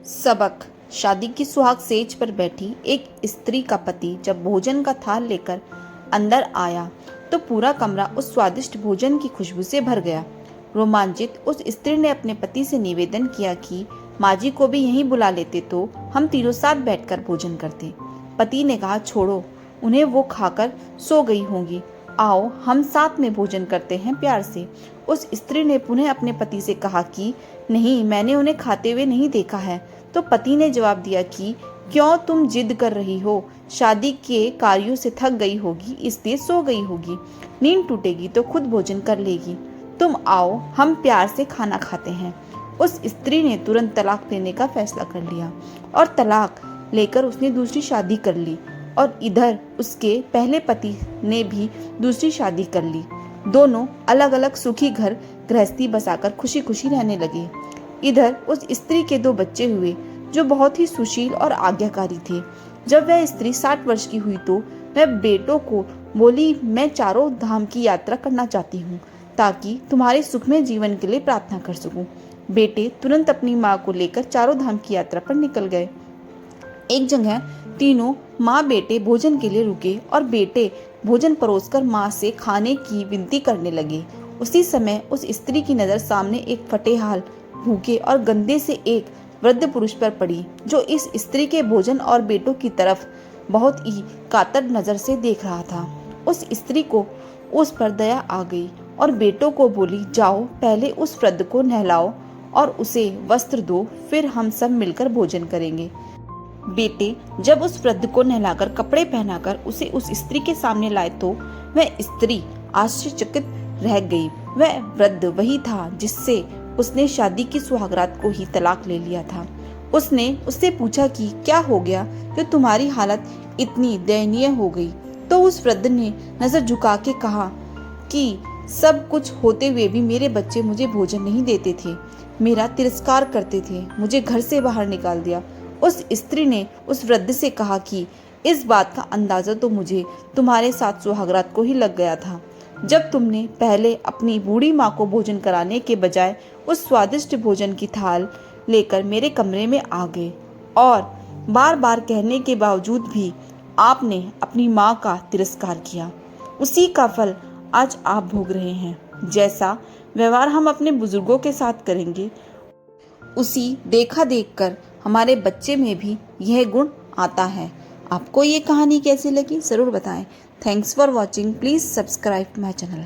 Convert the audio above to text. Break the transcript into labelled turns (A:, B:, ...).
A: सबक। शादी की सुहाग सेज पर बैठी एक स्त्री का पति जब भोजन का थाल लेकर अंदर आया तो पूरा कमरा उस स्वादिष्ट भोजन की खुशबू से भर गया। रोमांचित उस स्त्री ने अपने पति से निवेदन किया कि माँ जी को भी यहीं बुला लेते तो हम तीनों साथ बैठकर भोजन करते। पति ने कहा, छोड़ो, उन्हें वो खाकर सो गई होंगी, आओ हम साथ में भोजन करते हैं प्यार से। उस स्त्री ने पुनः अपने पति से कहा कि नहीं, मैंने उन्हें खाते हुए नहीं देखा है। तो पति ने जवाब दिया कि क्यों तुम जिद कर रही हो, शादी के कार्यों से थक गई होगी इसलिए सो गई होगी, नींद टूटेगी तो खुद भोजन कर लेगी, तुम आओ हम प्यार से खाना खाते हैं। उस स्त्री ने तुरंत तलाक लेने का फैसला कर लिया और तलाक लेकर उसने दूसरी शादी कर ली और इधर उसके पहले पति ने भी दूसरी शादी कर ली। दोनों अलग अलग सुखी घर गृहस्थी बसाकर खुशी खुशी रहने लगे। इधर उस स्त्री के 2 बच्चे हुए जो बहुत ही सुशील और आज्ञाकारी थे। जब वह स्त्री 60 वर्ष की हुई तो वह बेटों को बोली, मैं चारों धाम की यात्रा करना चाहती हूँ ताकि तुम्हारे सुखमय जीवन के लिए प्रार्थना कर सकूं। बेटे तुरंत अपनी माँ को लेकर चारों धाम की यात्रा पर निकल गए। एक जगह तीनों माँ बेटे भोजन के लिए रुके और बेटे भोजन परोसकर माँ से खाने की विनती करने लगे। उसी समय उस स्त्री की नजर सामने एक फटेहाल, भूखे और गंदे से एक वृद्ध पुरुष पर पड़ी जो इस स्त्री के भोजन और बेटों की तरफ बहुत ही कातर नजर से देख रहा था। उस स्त्री को उस पर दया आ गई और बेटों को बोली, जाओ पहले उस वृद्ध को नहलाओ और उसे वस्त्र दो, फिर हम सब मिलकर भोजन करेंगे। बेटे जब उस वृद्ध को नहलाकर कपड़े पहनाकर उसे उस स्त्री के सामने लाए तो वह स्त्री आश्चर्यचकित रह गई। वह वृद्ध वही था जिससे उसने शादी की सुहागरात को ही तलाक ले लिया था। उसने उससे पूछा कि क्या हो गया जो तुम्हारी हालत इतनी दयनीय हो गई। तो उस वृद्ध ने नजर झुका के कहा कि सब कुछ होते हुए भी मेरे बच्चे मुझे भोजन नहीं देते थे, मेरा तिरस्कार करते थे, मुझे घर से बाहर निकाल दिया। उस स्त्री ने उस वृद्ध से कहा कि इस बात का अंदाजा तो मुझे तुम्हारे साथ सुहागरात को ही लग गया था, जब तुमने पहले अपनी बूढ़ी माँ को भोजन कराने के बजाय उस स्वादिष्ट भोजन की थाल लेकर मेरे कमरे में आ गए और बार बार कहने के बावजूद भी आपने अपनी माँ का तिरस्कार किया। उसी का फल आज आप भोग रहे हैं। जैसा व्यवहार हम अपने बुजुर्गों के साथ करेंगे, उसी देखा देखकर हमारे बच्चे में भी यह गुण आता है। आपको ये कहानी कैसी लगी जरूर बताएं। Thanks for watching. Please subscribe my channel.